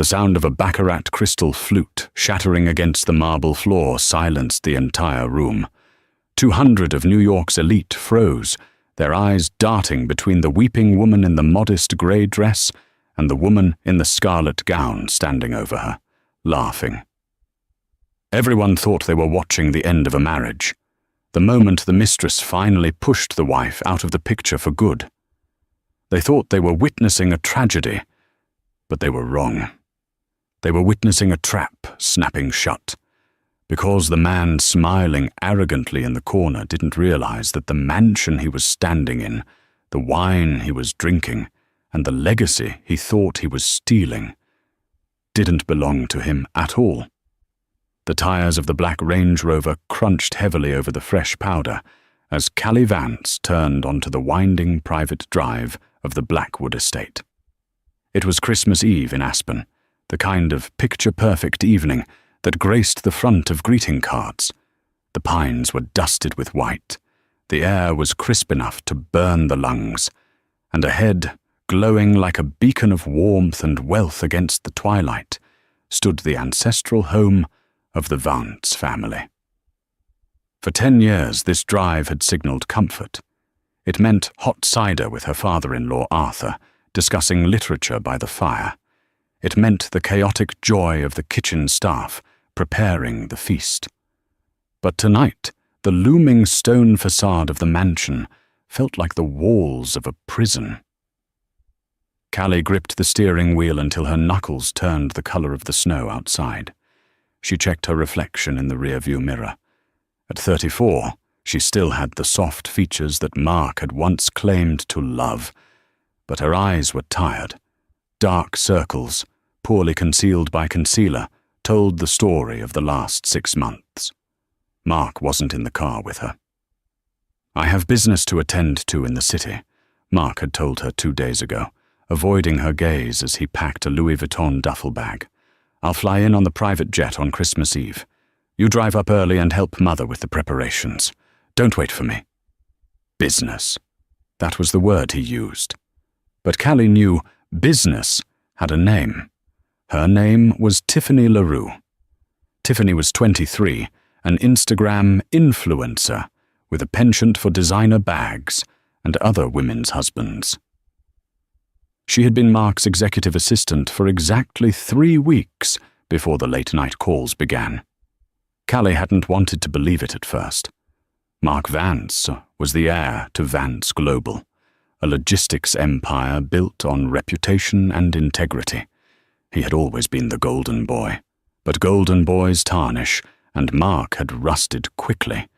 The sound of a baccarat crystal flute shattering against the marble floor silenced the entire room. 200 of New York's elite froze, their eyes darting between the weeping woman in the modest grey dress and the woman in the scarlet gown standing over her, laughing. Everyone thought they were watching the end of a marriage, the moment the mistress finally pushed the wife out of the picture for good. They thought they were witnessing a tragedy, but they were wrong. They were witnessing a trap snapping shut, because the man smiling arrogantly in the corner didn't realize that the mansion he was standing in, the wine he was drinking, and the legacy he thought he was stealing didn't belong to him at all. The tires of the black Range Rover crunched heavily over the fresh powder as Callie Vance turned onto the winding private drive of the Blackwood estate. It was Christmas Eve in Aspen, the kind of picture-perfect evening that graced the front of greeting cards. The pines were dusted with white, the air was crisp enough to burn the lungs, and ahead, glowing like a beacon of warmth and wealth against the twilight, stood the ancestral home of the Vance family. For 10 years, this drive had signaled comfort. It meant hot cider with her father-in-law Arthur, discussing literature by the fire. It meant the chaotic joy of the kitchen staff, preparing the feast. But tonight, the looming stone facade of the mansion felt like the walls of a prison. Callie gripped the steering wheel until her knuckles turned the color of the snow outside. She checked her reflection in the rearview mirror. At 34, she still had the soft features that Mark had once claimed to love, but her eyes were tired. Dark circles, poorly concealed by concealer, told the story of the last 6 months. Mark wasn't in the car with her. "I have business to attend to in the city," Mark had told her 2 days ago, avoiding her gaze as he packed a Louis Vuitton duffel bag. "I'll fly in on the private jet on Christmas Eve. You drive up early and help Mother with the preparations. Don't wait for me." Business. That was the word he used. But Callie knew business had a name. Her name was Tiffany LaRue. Tiffany was 23, an Instagram influencer with a penchant for designer bags and other women's husbands. She had been Mark's executive assistant for exactly 3 weeks before the late-night calls began. Callie hadn't wanted to believe it at first. Mark Vance was the heir to Vance Global, a logistics empire built on reputation and integrity. He had always been the golden boy, but golden boys tarnish, and Mark had rusted quickly.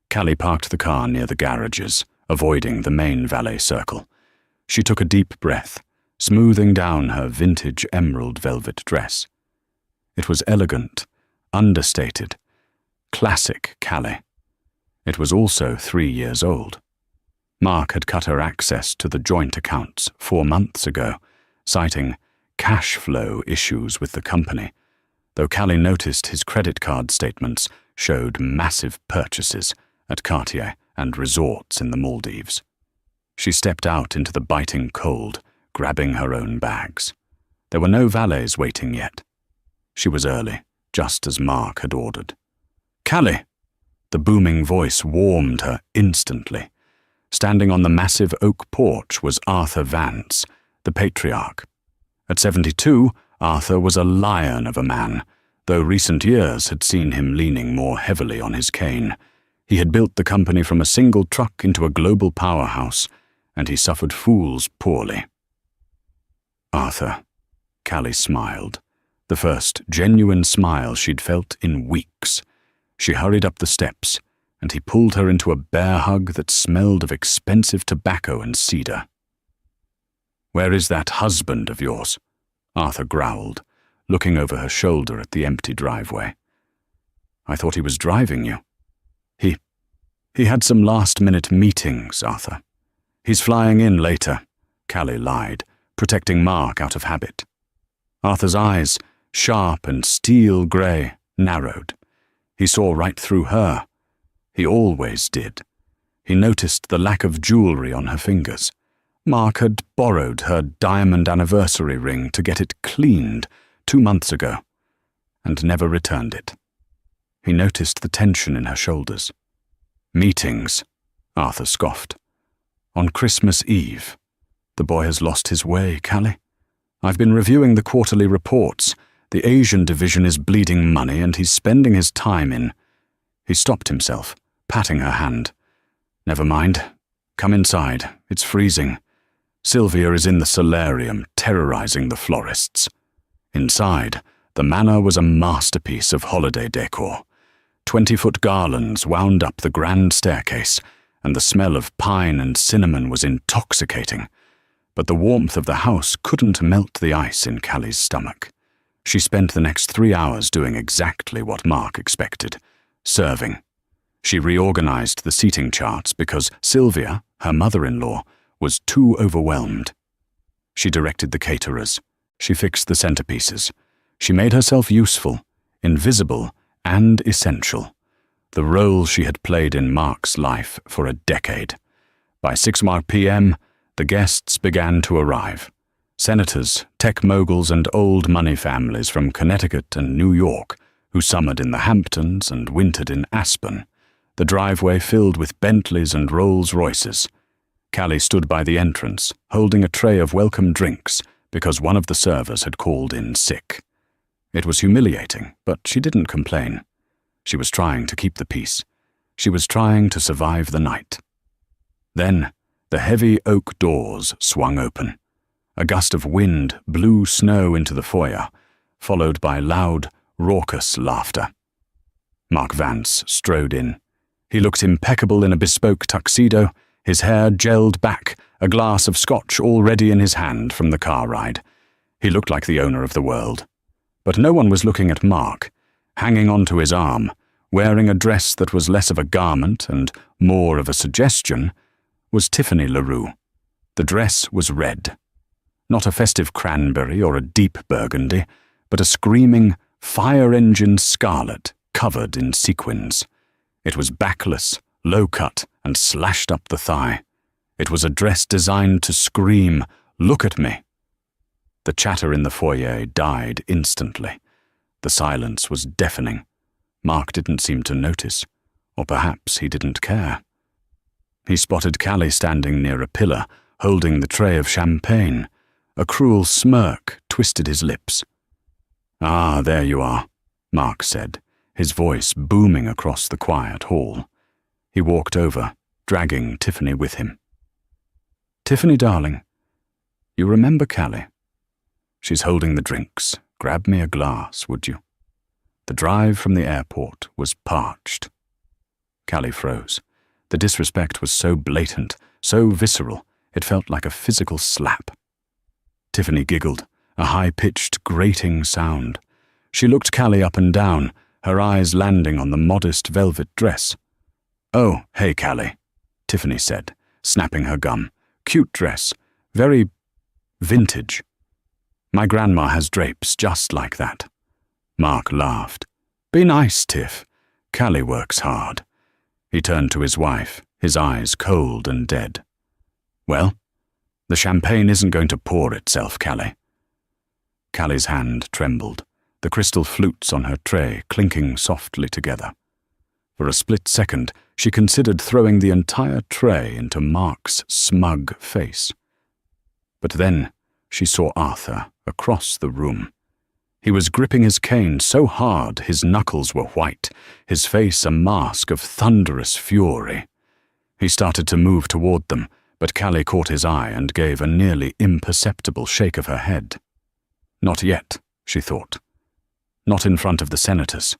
Callie parked the car near the garages, avoiding the main valet circle. She took a deep breath, smoothing down her vintage emerald velvet dress. It was elegant, understated, classic Callie. It was also 3 years old. Mark had cut her access to the joint accounts 4 months ago, citing cash flow issues with the company, though Callie noticed his credit card statements showed massive purchases at Cartier and resorts in the Maldives. She stepped out into the biting cold, grabbing her own bags. There were no valets waiting yet. She was early, just as Mark had ordered. "Callie!" The booming voice warmed her instantly. Standing on the massive oak porch was Arthur Vance, the patriarch. At 72, Arthur was a lion of a man, though recent years had seen him leaning more heavily on his cane. He had built the company from a single truck into a global powerhouse, and he suffered fools poorly. "Arthur," Callie smiled, the first genuine smile she'd felt in weeks. She hurried up the steps, and he pulled her into a bear hug that smelled of expensive tobacco and cedar. "Where is that husband of yours?" Arthur growled, looking over her shoulder at the empty driveway. "I thought he was driving you." He had some last-minute meetings, Arthur. "He's flying in later," Callie lied, protecting Mark out of habit. Arthur's eyes, sharp and steel grey, narrowed. He saw right through her. He always did. He noticed the lack of jewelry on her fingers. Mark had borrowed her diamond anniversary ring to get it cleaned, 2 months ago, and never returned it. He noticed the tension in her shoulders. Meetings, Arthur scoffed. On Christmas Eve. The boy has lost his way, Callie. I've been reviewing the quarterly reports. The Asian division is bleeding money and he's spending his time in... He stopped himself, patting her hand. Never mind. Come inside. It's freezing. Sylvia is in the solarium, terrorizing the florists. Inside, the manor was a masterpiece of holiday decor. 20-foot garlands wound up the grand staircase, and the smell of pine and cinnamon was intoxicating. But the warmth of the house couldn't melt the ice in Callie's stomach. She spent the next 3 hours doing exactly what Mark expected, serving. She reorganized the seating charts because Sylvia, her mother-in-law, was too overwhelmed. She directed the caterers. She fixed the centerpieces. She made herself useful, invisible, and essential. The role she had played in Mark's life for a decade. By 6 p.m., the guests began to arrive. Senators, tech moguls, and old money families from Connecticut and New York, who summered in the Hamptons and wintered in Aspen. The driveway filled with Bentleys and Rolls-Royces. Callie stood by the entrance, holding a tray of welcome drinks, because one of the servers had called in sick. It was humiliating, but she didn't complain. She was trying to keep the peace. She was trying to survive the night. Then, the heavy oak doors swung open. A gust of wind blew snow into the foyer, followed by loud, raucous laughter. Mark Vance strode in. He looked impeccable in a bespoke tuxedo, his hair gelled back, a glass of scotch already in his hand from the car ride. He looked like the owner of the world. But no one was looking at Mark. Hanging onto his arm, wearing a dress that was less of a garment and more of a suggestion, was Tiffany LaRue. The dress was red. Not a festive cranberry or a deep burgundy, but a screaming, fire-engine scarlet covered in sequins. It was backless, low-cut, and slashed up the thigh. It was a dress designed to scream, "Look at me!" The chatter in the foyer died instantly. The silence was deafening. Mark didn't seem to notice, or perhaps he didn't care. He spotted Callie standing near a pillar, holding the tray of champagne. A cruel smirk twisted his lips. "Ah, there you are," Mark said, his voice booming across the quiet hall. He walked over, dragging Tiffany with him. "Tiffany, darling, you remember Callie? She's holding the drinks. Grab me a glass, would you?" The drive from the airport was parched. Callie froze. The disrespect was so blatant, so visceral, it felt like a physical slap. Tiffany giggled, a high-pitched, grating sound. She looked Callie up and down, her eyes landing on the modest velvet dress. "Oh, hey, Callie," Tiffany said, snapping her gum. "Cute dress. Very vintage. My grandma has drapes just like that." Mark laughed. "Be nice, Tiff. Callie works hard." He turned to his wife, his eyes cold and dead. "Well, the champagne isn't going to pour itself, Callie." Callie's hand trembled, the crystal flutes on her tray clinking softly together. For a split second, she considered throwing the entire tray into Mark's smug face. But then she saw Arthur across the room. He was gripping his cane so hard his knuckles were white, his face a mask of thunderous fury. He started to move toward them, but Callie caught his eye and gave a nearly imperceptible shake of her head. Not yet, she thought. Not in front of the senators.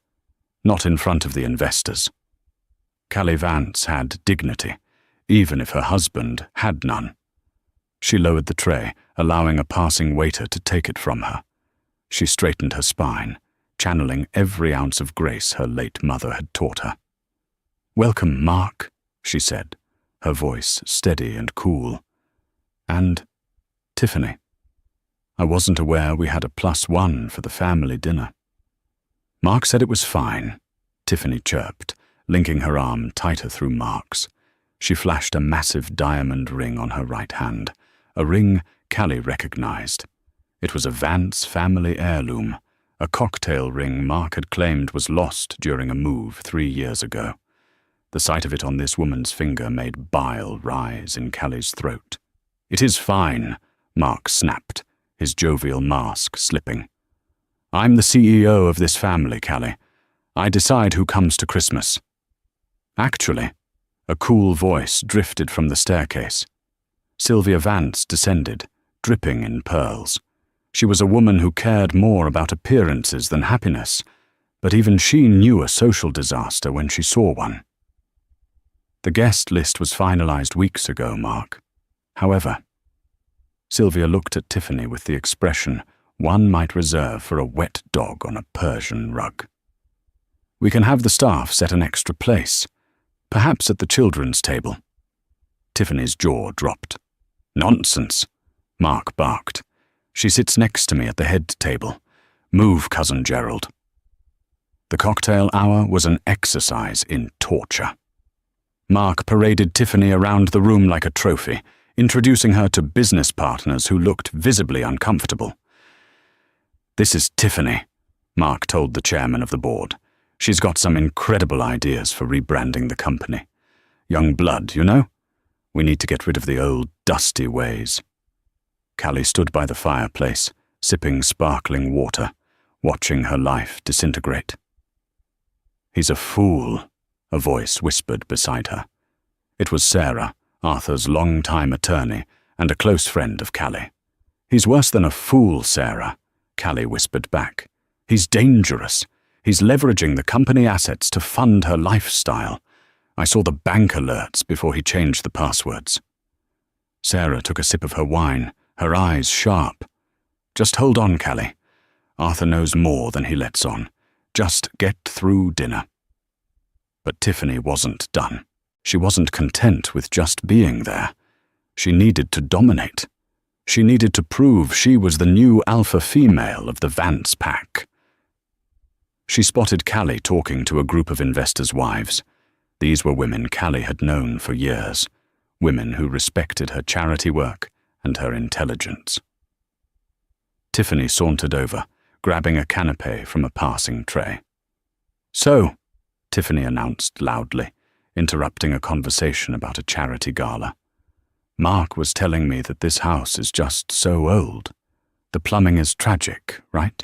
Not in front of the investors. Callie Vance had dignity, even if her husband had none. She lowered the tray, allowing a passing waiter to take it from her. She straightened her spine, channeling every ounce of grace her late mother had taught her. "Welcome, Mark," she said, her voice steady and cool. "And Tiffany. I wasn't aware we had a +1 for the family dinner." Mark said it was fine, Tiffany chirped, linking her arm tighter through Mark's. She flashed a massive diamond ring on her right hand, a ring Callie recognized. It was a Vance family heirloom, a cocktail ring Mark had claimed was lost during a move 3 years ago. The sight of it on this woman's finger made bile rise in Callie's throat. "It is fine," Mark snapped, his jovial mask slipping. "I'm the CEO of this family, Callie. I decide who comes to Christmas." "Actually," a cool voice drifted from the staircase. Sylvia Vance descended, dripping in pearls. She was a woman who cared more about appearances than happiness, but even she knew a social disaster when she saw one. "The guest list was finalized weeks ago, Mark. However," Sylvia looked at Tiffany with the expression one might reserve for a wet dog on a Persian rug. "We can have the staff set an extra place, perhaps at the children's table." Tiffany's jaw dropped. "Nonsense," Mark barked. "She sits next to me at the head table. Move, Cousin Gerald." The cocktail hour was an exercise in torture. Mark paraded Tiffany around the room like a trophy, introducing her to business partners who looked visibly uncomfortable. "This is Tiffany," Mark told the chairman of the board. "She's got some incredible ideas for rebranding the company. Young blood, you know? We need to get rid of the old, dusty ways." Callie stood by the fireplace, sipping sparkling water, watching her life disintegrate. "He's a fool," a voice whispered beside her. It was Sarah, Arthur's longtime attorney and a close friend of Callie. "He's worse than a fool, Sarah," Callie whispered back. "He's dangerous. He's leveraging the company assets to fund her lifestyle. I saw the bank alerts before he changed the passwords." Sarah took a sip of her wine, her eyes sharp. "Just hold on, Callie. Arthur knows more than he lets on. Just get through dinner." But Tiffany wasn't done. She wasn't content with just being there. She needed to dominate. She needed to prove she was the new alpha female of the Vance pack. She spotted Callie talking to a group of investors' wives. These were women Callie had known for years, women who respected her charity work and her intelligence. Tiffany sauntered over, grabbing a canapé from a passing tray. "So," Tiffany announced loudly, interrupting a conversation about a charity gala. "Mark was telling me that this house is just so old. The plumbing is tragic, right?"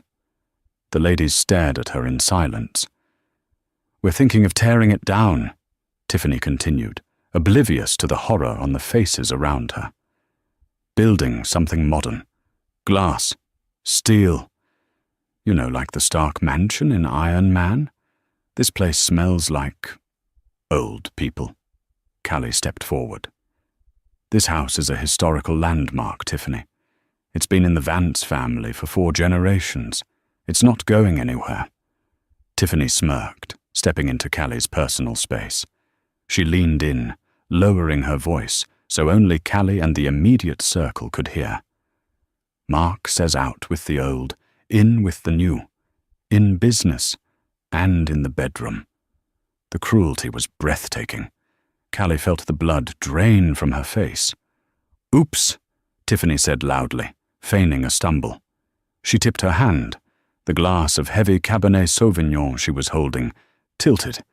The ladies stared at her in silence. "We're thinking of tearing it down," Tiffany continued, oblivious to the horror on the faces around her. "Building something modern. Glass. Steel. You know, like the Stark Mansion in Iron Man? This place smells like old people." Callie stepped forward. "This house is a historical landmark, Tiffany. It's been in the Vance family for 4 generations. It's not going anywhere." Tiffany smirked, stepping into Callie's personal space. She leaned in, lowering her voice so only Callie and the immediate circle could hear. "Mark says out with the old, in with the new. In business, and in the bedroom." The cruelty was breathtaking. Callie felt the blood drain from her face. "Oops," Tiffany said loudly, feigning a stumble. She tipped her hand. The glass of heavy Cabernet Sauvignon she was holding tilted,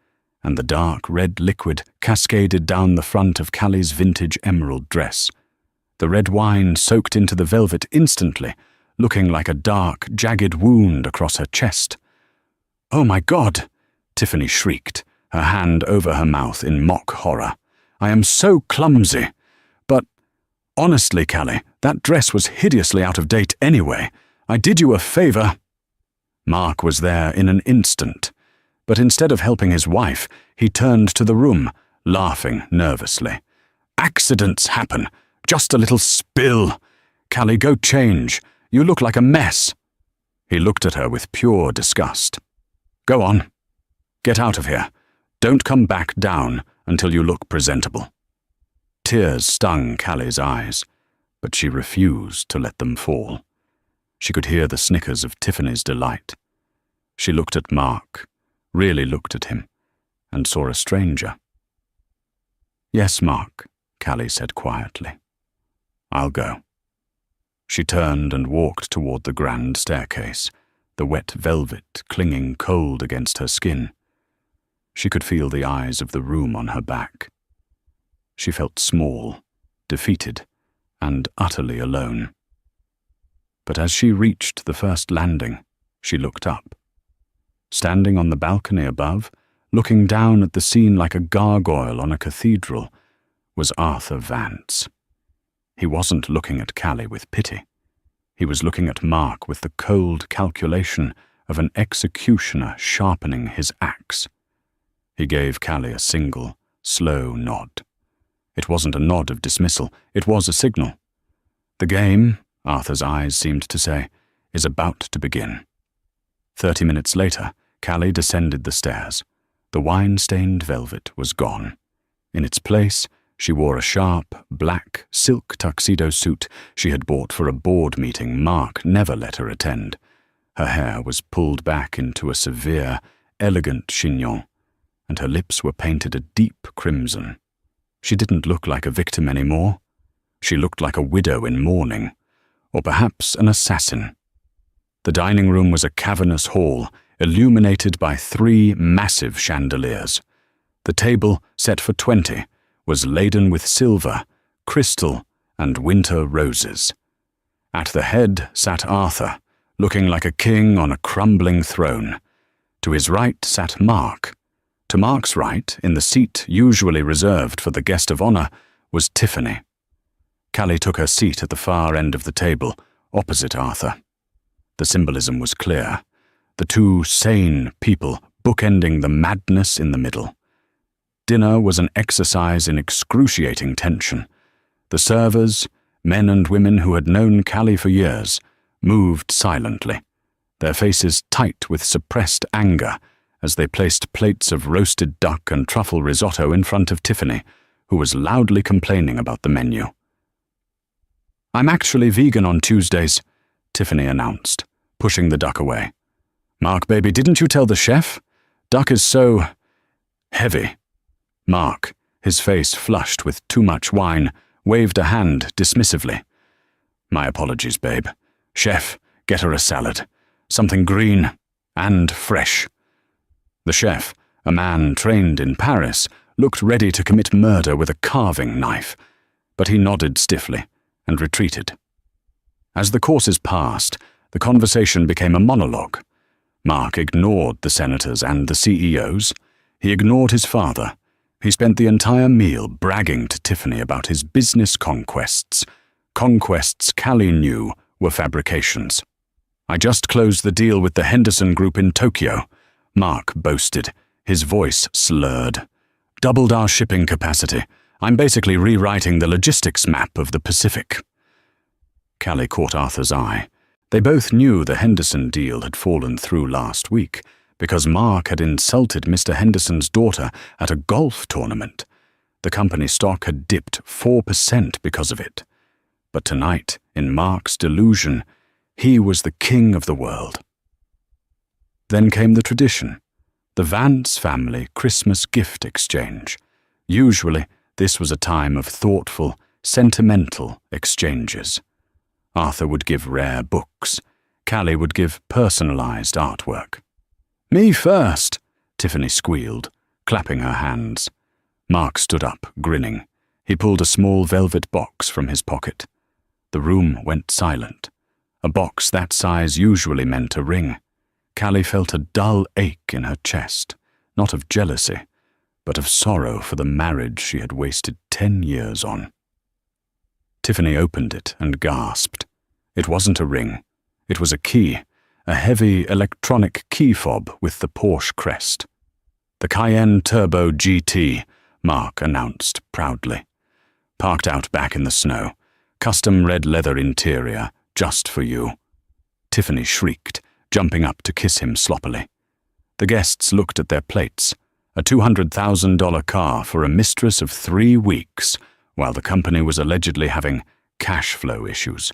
and the dark red liquid cascaded down the front of Callie's vintage emerald dress. The red wine soaked into the velvet instantly, looking like a dark, jagged wound across her chest. "Oh my God!" Tiffany shrieked, her hand over her mouth in mock horror. "I am so clumsy. But honestly, Callie, that dress was hideously out of date anyway. I did you a favor." Mark was there in an instant, but instead of helping his wife, he turned to the room, laughing nervously. "Accidents happen. Just a little spill. Callie, go change. You look like a mess." He looked at her with pure disgust. "Go on. Get out of here. Don't come back down until you look presentable." Tears stung Callie's eyes, but she refused to let them fall. She could hear the snickers of Tiffany's delight. She looked at Mark, really looked at him, and saw a stranger. "Yes, Mark," Callie said quietly. "I'll go." She turned and walked toward the grand staircase, the wet velvet clinging cold against her skin. She could feel the eyes of the room on her back. She felt small, defeated, and utterly alone. But as she reached the first landing, she looked up. Standing on the balcony above, looking down at the scene like a gargoyle on a cathedral, was Arthur Vance. He wasn't looking at Callie with pity. He was looking at Mark with the cold calculation of an executioner sharpening his axe. He gave Callie a single, slow nod. It wasn't a nod of dismissal, it was a signal. The game, Arthur's eyes seemed to say, is about to begin. 30 minutes later, Callie descended the stairs. The wine-stained velvet was gone. In its place, she wore a sharp, black, silk tuxedo suit she had bought for a board meeting Mark never let her attend. Her hair was pulled back into a severe, elegant chignon, and her lips were painted a deep crimson. She didn't look like a victim anymore. She looked like a widow in mourning, or perhaps an assassin. The dining room was a cavernous hall, illuminated by 3 massive chandeliers. The table, set for 20, was laden with silver, crystal, and winter roses. At the head sat Arthur, looking like a king on a crumbling throne. To his right sat Mark. To Mark's right, in the seat usually reserved for the guest of honor, was Tiffany. Callie took her seat at the far end of the table, opposite Arthur. The symbolism was clear. The 2 sane people bookending the madness in the middle. Dinner was an exercise in excruciating tension. The servers, men and women who had known Callie for years, moved silently, their faces tight with suppressed anger as they placed plates of roasted duck and truffle risotto in front of Tiffany, who was loudly complaining about the menu. "I'm actually vegan on Tuesdays," Tiffany announced, pushing the duck away. "Mark, baby, didn't you tell the chef? Duck is so heavy." Mark, his face flushed with too much wine, waved a hand dismissively. "My apologies, babe. Chef, get her a salad. Something green and fresh." The chef, a man trained in Paris, looked ready to commit murder with a carving knife, but he nodded stiffly and retreated. As the courses passed, the conversation became a monologue. Mark ignored the senators and the CEOs. He ignored his father. He spent the entire meal bragging to Tiffany about his business conquests. Conquests Callie knew were fabrications. "I just closed the deal with the Henderson Group in Tokyo," Mark boasted, his voice slurred. "Doubled our shipping capacity. I'm basically rewriting the logistics map of the Pacific." Callie caught Arthur's eye. They both knew the Henderson deal had fallen through last week because Mark had insulted Mr. Henderson's daughter at a golf tournament. The company stock had dipped 4% because of it. But tonight, in Mark's delusion, he was the king of the world. Then came the tradition, the Vance family Christmas gift exchange. Usually, this was a time of thoughtful, sentimental exchanges. Arthur would give rare books. Callie would give personalized artwork. "Me first," Tiffany squealed, clapping her hands. Mark stood up, grinning. He pulled a small velvet box from his pocket. The room went silent. A box that size usually meant a ring. Callie felt a dull ache in her chest, not of jealousy, but of sorrow for the marriage she had wasted 10 years on. Tiffany opened it and gasped. It wasn't a ring. It was a key, a heavy electronic key fob with the Porsche crest. "The Cayenne Turbo GT," Mark announced proudly. "Parked out back in the snow. Custom red leather interior, just for you." Tiffany shrieked, jumping up to kiss him sloppily. The guests looked at their plates. A $200,000 car for a mistress of 3 weeks, while the company was allegedly having cash flow issues.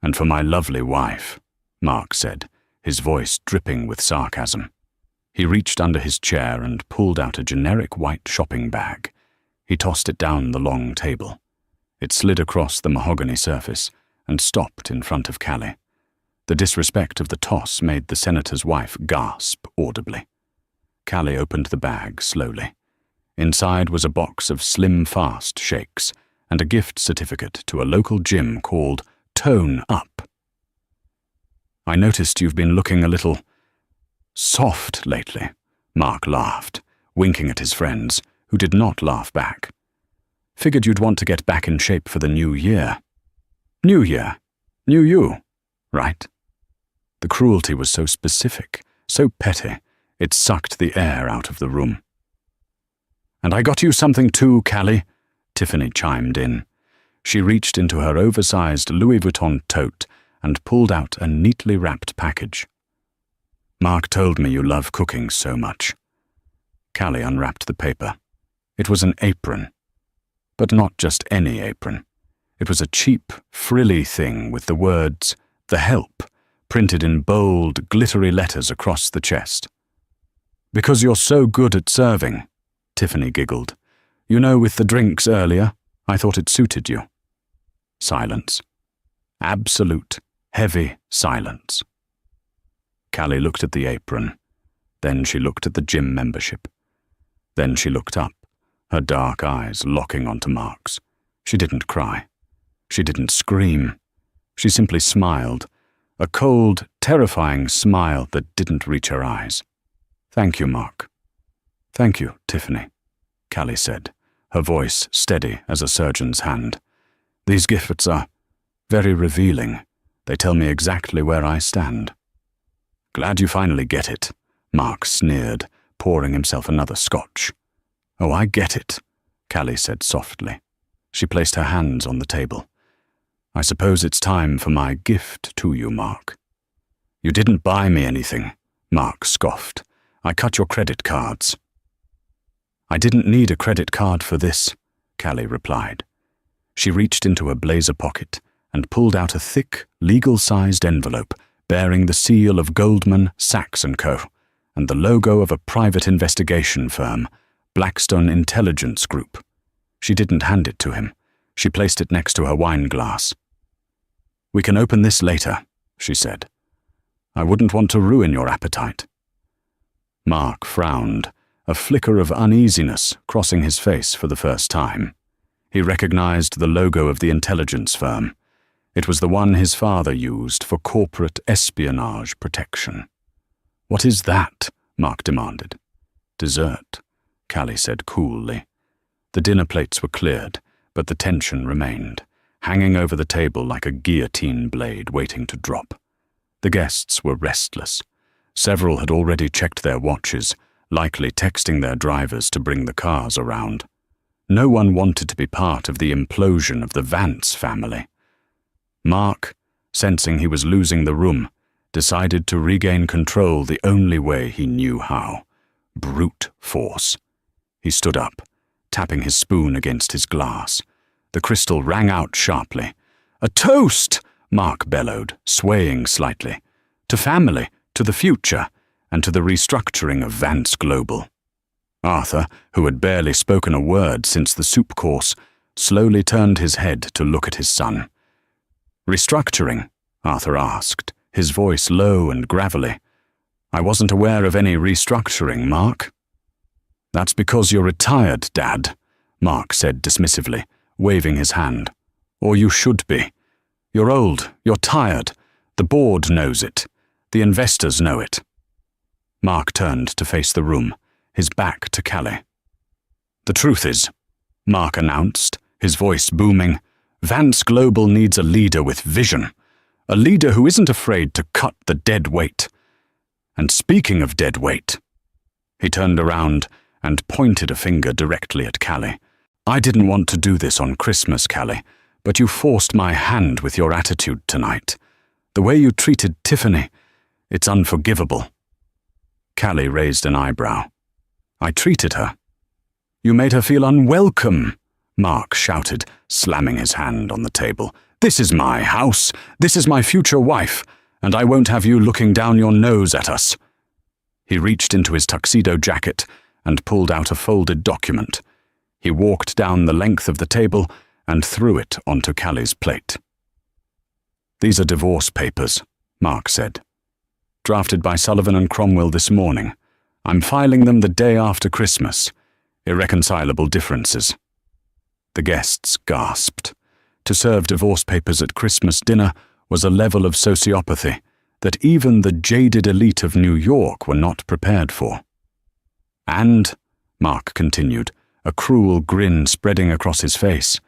"And for my lovely wife," Mark said, his voice dripping with sarcasm. He reached under his chair and pulled out a generic white shopping bag. He tossed it down the long table. It slid across the mahogany surface, and stopped in front of Callie. The disrespect of the toss made the senator's wife gasp audibly. Callie opened the bag slowly. Inside was a box of Slim Fast shakes and a gift certificate to a local gym called Tone Up. "I noticed you've been looking a little soft lately," Mark laughed, winking at his friends, who did not laugh back. "Figured you'd want to get back in shape for the new year." "New year? New you, right?" The cruelty was so specific, so petty, it sucked the air out of the room. "And I got you something too, Callie," Tiffany chimed in. She reached into her oversized Louis Vuitton tote and pulled out a neatly wrapped package. "Mark told me you love cooking so much." Callie unwrapped the paper. It was an apron. But not just any apron. It was a cheap, frilly thing with the words, "The Help," printed in bold, glittery letters across the chest. "Because you're so good at serving," Tiffany giggled. "You know, with the drinks earlier, I thought it suited you." Silence. Absolute, heavy silence. Callie looked at the apron. Then she looked at the gym membership. Then she looked up, her dark eyes locking onto Mark's. She didn't cry. She didn't scream. She simply smiled, a cold, terrifying smile that didn't reach her eyes. "Thank you, Mark." "Thank you, Tiffany," Callie said, her voice steady as a surgeon's hand. "These gifts are very revealing. They tell me exactly where I stand." "Glad you finally get it," Mark sneered, pouring himself another scotch. "Oh, I get it," Callie said softly. She placed her hands on the table. "I suppose it's time for my gift to you, Mark." "You didn't buy me anything," Mark scoffed. "I cut your credit cards." "I didn't need a credit card for this," Callie replied. She reached into her blazer pocket and pulled out a thick, legal-sized envelope bearing the seal of Goldman, Sachs & Co. and the logo of a private investigation firm, Blackstone Intelligence Group. She didn't hand it to him. She placed it next to her wine glass. "We can open this later," she said. "I wouldn't want to ruin your appetite." Mark frowned, a flicker of uneasiness crossing his face for the first time. He recognized the logo of the intelligence firm. It was the one his father used for corporate espionage protection. "What is that?" Mark demanded. "Dessert," Callie said coolly. The dinner plates were cleared, but the tension remained, hanging over the table like a guillotine blade waiting to drop. The guests were restless. Several had already checked their watches, likely texting their drivers to bring the cars around. No one wanted to be part of the implosion of the Vance family. Mark, sensing he was losing the room, decided to regain control the only way he knew how: brute force. He stood up, tapping his spoon against his glass. The crystal rang out sharply. "A toast!" Mark bellowed, swaying slightly. "To family, to the future, and to the restructuring of Vance Global." Arthur, who had barely spoken a word since the soup course, slowly turned his head to look at his son. "Restructuring?" Arthur asked, his voice low and gravelly. "I wasn't aware of any restructuring, Mark." "That's because you're retired, Dad," Mark said dismissively, waving his hand. "Or you should be. You're old, you're tired. The board knows it. The investors know it." Mark turned to face the room, his back to Callie. "The truth is," Mark announced, his voice booming, "Vance Global needs a leader with vision. A leader who isn't afraid to cut the dead weight. And speaking of dead weight," he turned around and pointed a finger directly at Callie. "I didn't want to do this on Christmas, Callie, but you forced my hand with your attitude tonight. The way you treated Tiffany, it's unforgivable." Callie raised an eyebrow. "I treated her." "You made her feel unwelcome," Mark shouted, slamming his hand on the table. "This is my house. This is my future wife, and I won't have you looking down your nose at us." He reached into his tuxedo jacket and pulled out a folded document. He walked down the length of the table and threw it onto Callie's plate. "These are divorce papers," Mark said. "Drafted by Sullivan and Cromwell this morning. I'm filing them the day after Christmas. Irreconcilable differences." The guests gasped. To serve divorce papers at Christmas dinner was a level of sociopathy that even the jaded elite of New York were not prepared for. "And," Mark continued, a cruel grin spreading across his face,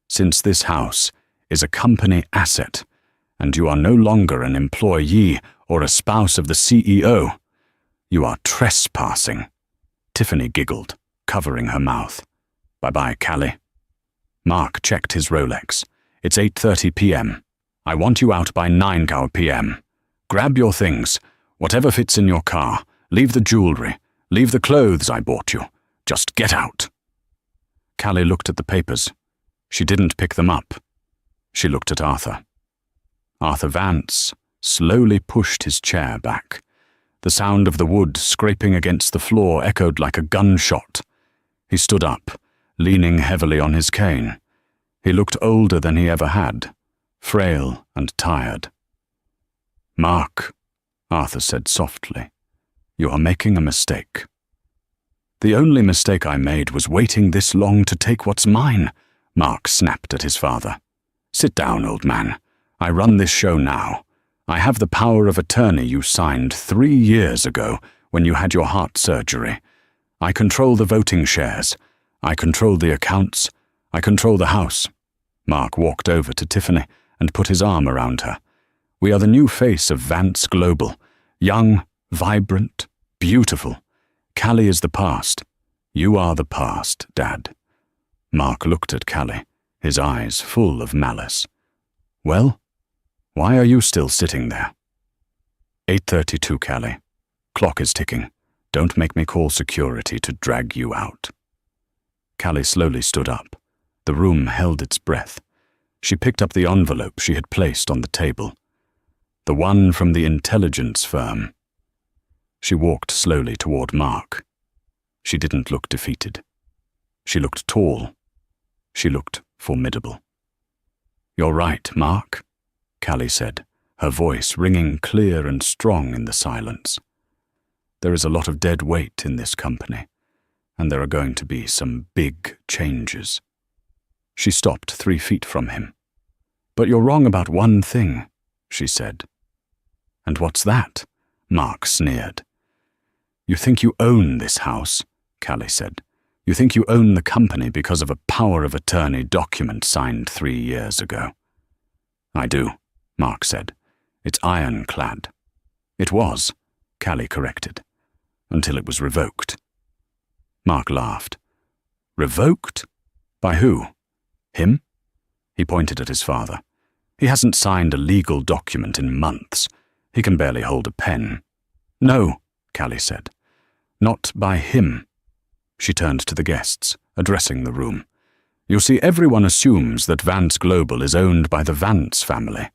"since this house is a company asset, and you are no longer an employee or a spouse of the CEO, you are trespassing." Tiffany giggled, covering her mouth. "Bye-bye, Callie." Mark checked his Rolex. "It's 8:30 p.m. I want you out by 9 p.m. Grab your things, whatever fits in your car. Leave the jewelry. Leave the clothes I bought you. Just get out." Callie looked at the papers. She didn't pick them up. She looked at Arthur. Arthur Vance slowly pushed his chair back. The sound of the wood scraping against the floor echoed like a gunshot. He stood up, leaning heavily on his cane. He looked older than he ever had, frail and tired. "Mark," Arthur said softly, "you are making a mistake." "The only mistake I made was waiting this long to take what's mine," Mark snapped at his father. "Sit down, old man. I run this show now. I have the power of attorney you signed 3 years ago when you had your heart surgery. I control the voting shares. I control the accounts. I control the house." Mark walked over to Tiffany and put his arm around her. "We are the new face of Vance Global. Young, vibrant, beautiful. Callie is the past. You are the past, Dad." Mark looked at Callie, his eyes full of malice. "Well, why are you still sitting there?" 8:32, Callie. Clock is ticking. Don't make me call security to drag you out." Callie slowly stood up. The room held its breath. She picked up the envelope she had placed on the table. The one from the intelligence firm. She walked slowly toward Mark. She didn't look defeated. She looked tall. She looked formidable. "You're right, Mark," Callie said, her voice ringing clear and strong in the silence. "There is a lot of dead weight in this company, and there are going to be some big changes." She stopped 3 feet from him. "But you're wrong about one thing," she said. "And what's that?" Mark sneered. "You think you own this house," Callie said. "You think you own the company because of a power of attorney document signed 3 years ago." "I do," Mark said. "It's ironclad." "It was," Callie corrected, "until it was revoked." Mark laughed. "Revoked? By who? Him?" He pointed at his father. "He hasn't signed a legal document in months. He can barely hold a pen." "No," Callie said. "Not by him." She turned to the guests, addressing the room. "You see, everyone assumes that Vance Global is owned by the Vance family,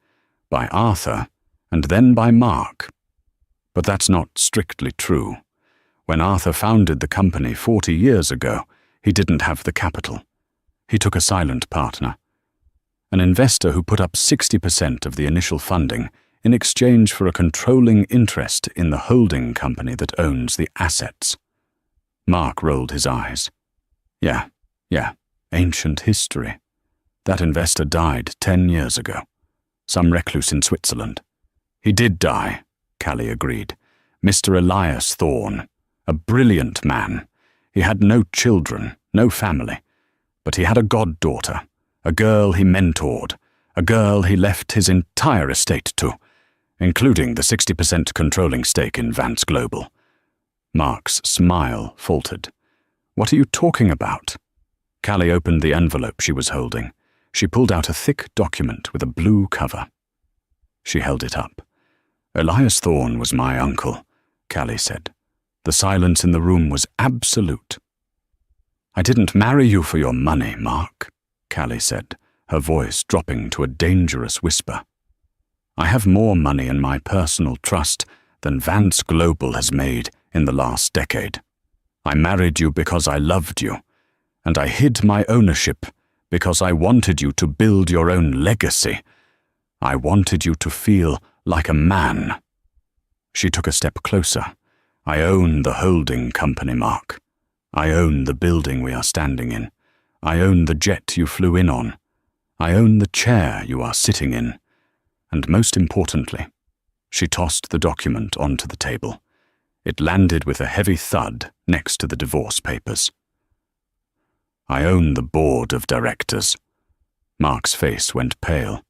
by Arthur, and then by Mark. But that's not strictly true. When Arthur founded the company 40 years ago, he didn't have the capital. He took a silent partner, an investor who put up 60% of the initial funding in exchange for a controlling interest in the holding company that owns the assets." Mark rolled his eyes. Yeah, ancient history. That investor died 10 years ago. Some recluse in Switzerland." "He did die," Callie agreed. "Mr. Elias Thorne. A brilliant man. He had no children, no family. But he had a goddaughter, a girl he mentored, a girl he left his entire estate to, including the 60% controlling stake in Vance Global." Mark's smile faltered. "What are you talking about?" Callie opened the envelope she was holding. She pulled out a thick document with a blue cover. She held it up. "Elias Thorne was my uncle," Callie said. The silence in the room was absolute. "I didn't marry you for your money, Mark," Callie said, her voice dropping to a dangerous whisper. "I have more money in my personal trust than Vance Global has made in the last decade. I married you because I loved you, and I hid my ownership because I wanted you to build your own legacy. I wanted you to feel like a man." She took a step closer. "I own the holding company, Mark. I own the building we are standing in. I own the jet you flew in on. I own the chair you are sitting in. And most importantly," she tossed the document onto the table. It landed with a heavy thud next to the divorce papers. "I own the board of directors." Mark's face went pale.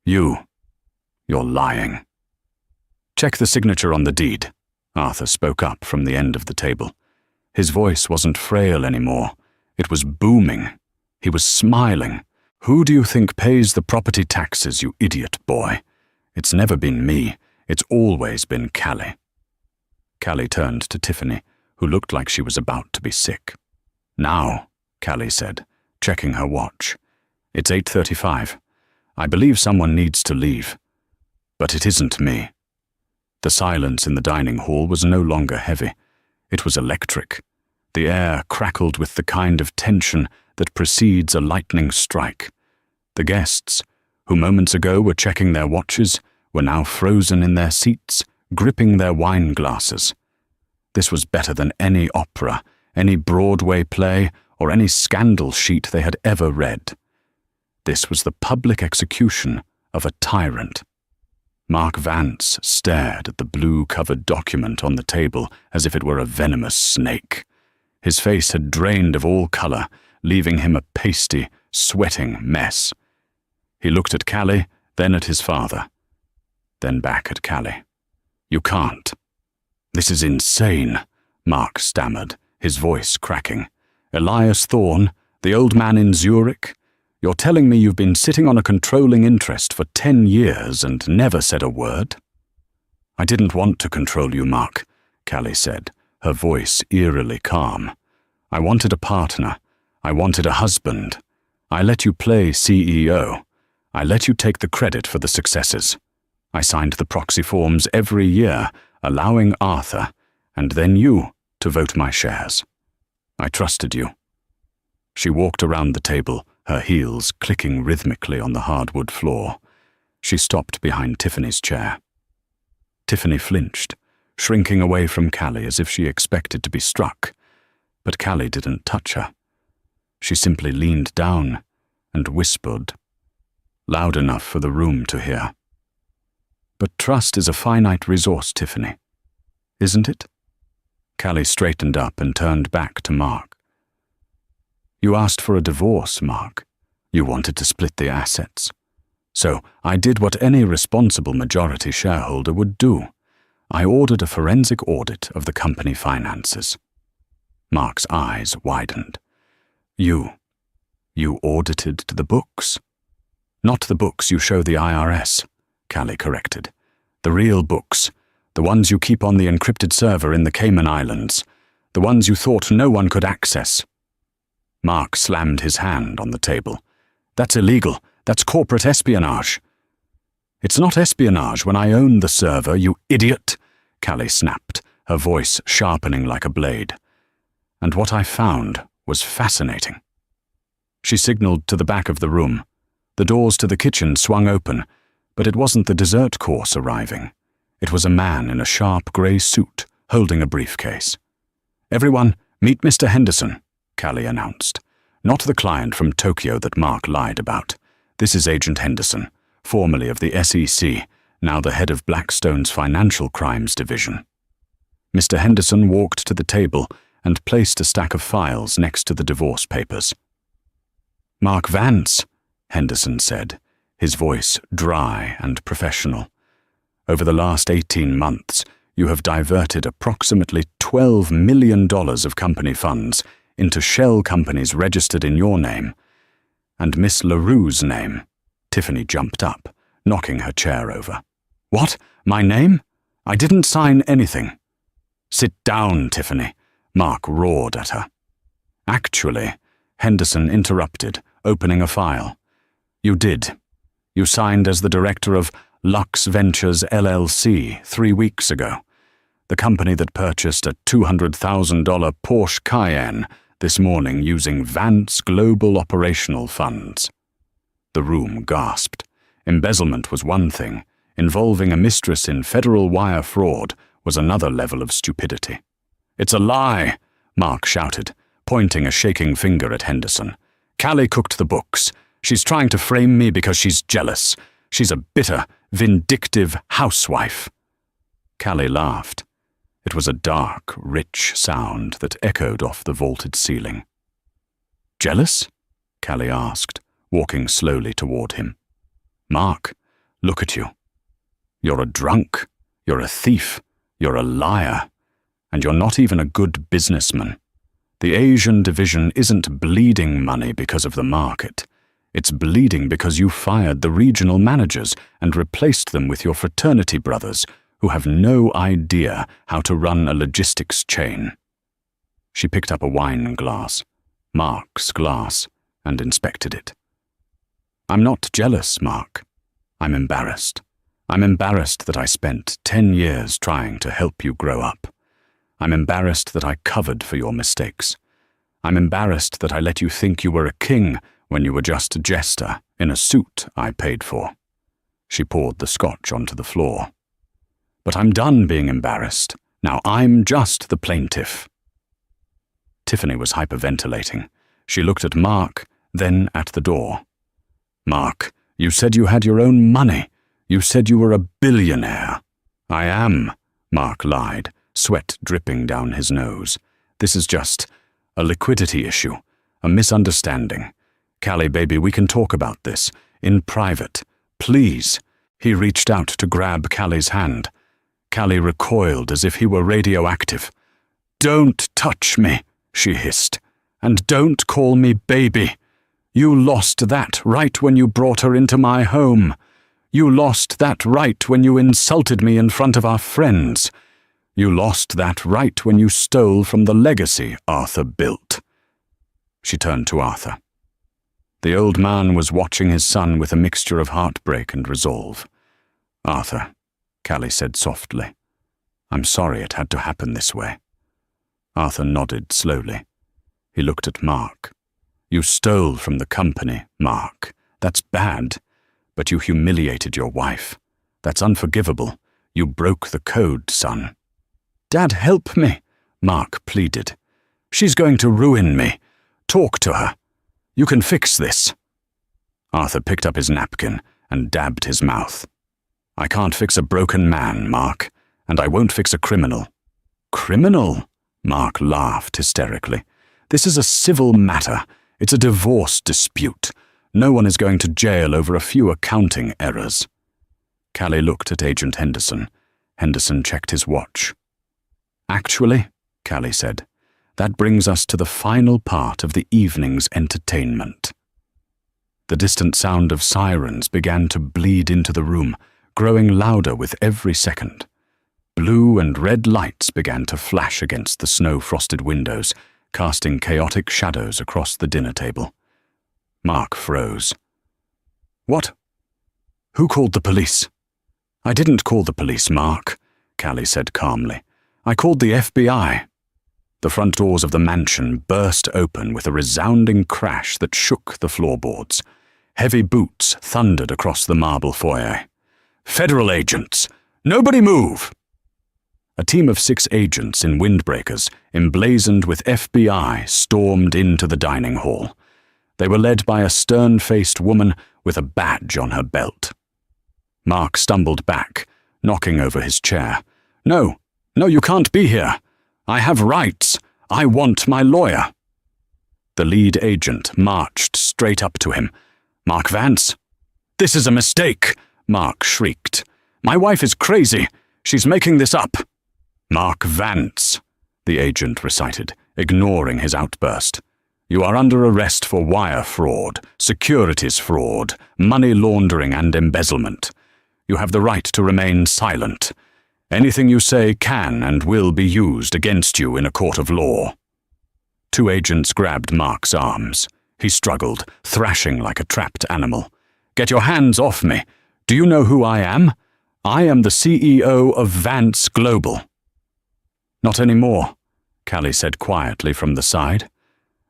You're lying." "Check the signature on the deed," Arthur spoke up from the end of the table. His voice wasn't frail anymore. It was booming. He was smiling. "Who do you think pays the property taxes, you idiot boy? It's never been me. It's always been Callie." Callie turned to Tiffany, who looked like she was about to be sick. "Now," Callie said, checking her watch. "It's 8:35. I believe someone needs to leave. But it isn't me." The silence in the dining hall was no longer heavy. It was electric. The air crackled with the kind of tension that precedes a lightning strike. The guests, who moments ago were checking their watches, were now frozen in their seats, gripping their wine glasses. This was better than any opera, any Broadway play, or any scandal sheet they had ever read. This was the public execution of a tyrant. Mark Vance stared at the blue-covered document on the table as if it were a venomous snake. His face had drained of all color, leaving him a pasty, sweating mess. He looked at Callie, then at his father, then back at Callie. "You can't." "This is insane," Mark stammered, his voice cracking. "Elias Thorne, the old man in Zurich? You're telling me you've been sitting on a controlling interest for 10 years and never said a word?" "I didn't want to control you, Mark," Callie said, her voice eerily calm. "I wanted a partner. I wanted a husband. I let you play CEO. I let you take the credit for the successes. I signed the proxy forms every year, allowing Arthur, and then you, to vote my shares. I trusted you." She walked around the table, her heels clicking rhythmically on the hardwood floor. She stopped behind Tiffany's chair. Tiffany flinched, shrinking away from Callie as if she expected to be struck, but Callie didn't touch her. She simply leaned down and whispered, loud enough for the room to hear. "But trust is a finite resource, Tiffany. Isn't it?" Callie straightened up and turned back to Mark. "You asked for a divorce, Mark. You wanted to split the assets. So I did what any responsible majority shareholder would do. I ordered a forensic audit of the company finances." Mark's eyes widened. You audited to the books?" "Not the books you show the IRS," Callie corrected. "The real books, the ones you keep on the encrypted server in the Cayman Islands, the ones you thought no one could access." Mark slammed his hand on the table. "That's illegal. That's corporate espionage." "It's not espionage when I own the server, you idiot," Callie snapped, her voice sharpening like a blade. "And what I found was fascinating." She signaled to the back of the room. The doors to the kitchen swung open, but it wasn't the dessert course arriving. It was a man in a sharp grey suit, holding a briefcase. "Everyone, meet Mr. Henderson," Callie announced. "Not the client from Tokyo that Mark lied about. This is Agent Henderson, formerly of the SEC, now the head of Blackstone's Financial Crimes Division." Mr. Henderson walked to the table and placed a stack of files next to the divorce papers. "Mark Vance," Henderson said, his voice dry and professional. "Over the last 18 months, you have diverted approximately $12 million of company funds into shell companies registered in your name. And Miss LaRue's name." Tiffany jumped up, knocking her chair over. "What? My name? I didn't sign anything." "Sit down, Tiffany," Mark roared at her. "Actually," Henderson interrupted, opening a file. "You did. You signed as the director of Lux Ventures LLC 3 weeks ago, the company that purchased a $200,000 Porsche Cayenne this morning using Vance Global Operational Funds." The room gasped. Embezzlement was one thing. Involving a mistress in federal wire fraud was another level of stupidity. "It's a lie," Mark shouted, pointing a shaking finger at Henderson. "Callie cooked the books. She's trying to frame me because she's jealous. She's a bitter, vindictive housewife." Callie laughed. It was a dark, rich sound that echoed off the vaulted ceiling. "Jealous?" Callie asked, walking slowly toward him. "Mark, look at you. You're a drunk, you're a thief, you're a liar, and you're not even a good businessman. The Asian division isn't bleeding money because of the market. It's bleeding because you fired the regional managers and replaced them with your fraternity brothers who have no idea how to run a logistics chain." She picked up a wine glass, Mark's glass, and inspected it. "I'm not jealous, Mark. I'm embarrassed. I'm embarrassed that I spent 10 years trying to help you grow up. I'm embarrassed that I covered for your mistakes. I'm embarrassed that I let you think you were a king when you were just a jester in a suit I paid for." She poured the scotch onto the floor. "But I'm done being embarrassed. Now I'm just the plaintiff." Tiffany was hyperventilating. She looked at Mark, then at the door. "Mark, you said you had your own money. You said you were a billionaire." "I am," Mark lied, sweat dripping down his nose. "This is just a liquidity issue, a misunderstanding. Callie, baby, we can talk about this, in private. Please." He reached out to grab Callie's hand. Callie recoiled as if he were radioactive. "Don't touch me," she hissed. "And don't call me baby. You lost that right when you brought her into my home. You lost that right when you insulted me in front of our friends. You lost that right when you stole from the legacy Arthur built." She turned to Arthur. The old man was watching his son with a mixture of heartbreak and resolve. "Arthur," Callie said softly, "I'm sorry it had to happen this way." Arthur nodded slowly. He looked at Mark. "You stole from the company, Mark. That's bad. But you humiliated your wife. That's unforgivable. You broke the code, son." "Dad, help me," Mark pleaded. "She's going to ruin me. Talk to her. You can fix this." Arthur picked up his napkin and dabbed his mouth. "I can't fix a broken man, Mark, and I won't fix a criminal." "Criminal?" Mark laughed hysterically. "This is a civil matter. It's a divorce dispute. No one is going to jail over a few accounting errors." Callie looked at Agent Henderson. Henderson checked his watch. "Actually," Callie said, "that brings us to the final part of the evening's entertainment." The distant sound of sirens began to bleed into the room, growing louder with every second. Blue and red lights began to flash against the snow-frosted windows, casting chaotic shadows across the dinner table. Mark froze. "What? Who called the police?" "I didn't call the police, Mark," Callie said calmly. "I called the FBI." The front doors of the mansion burst open with a resounding crash that shook the floorboards. Heavy boots thundered across the marble foyer. "Federal agents! Nobody move!" A team of 6 agents in windbreakers, emblazoned with FBI, stormed into the dining hall. They were led by a stern-faced woman with a badge on her belt. Mark stumbled back, knocking over his chair. No, you can't be here. I have rights. I want my lawyer." The lead agent marched straight up to him. "Mark Vance?" "This is a mistake," Mark shrieked. "My wife is crazy. She's making this up." "Mark Vance," the agent recited, ignoring his outburst. "You are under arrest for wire fraud, securities fraud, money laundering and embezzlement. You have the right to remain silent. Anything you say can and will be used against you in a court of law." 2 agents grabbed Mark's arms. He struggled, thrashing like a trapped animal. "Get your hands off me. Do you know who I am? I am the CEO of Vance Global." "Not anymore," Callie said quietly from the side.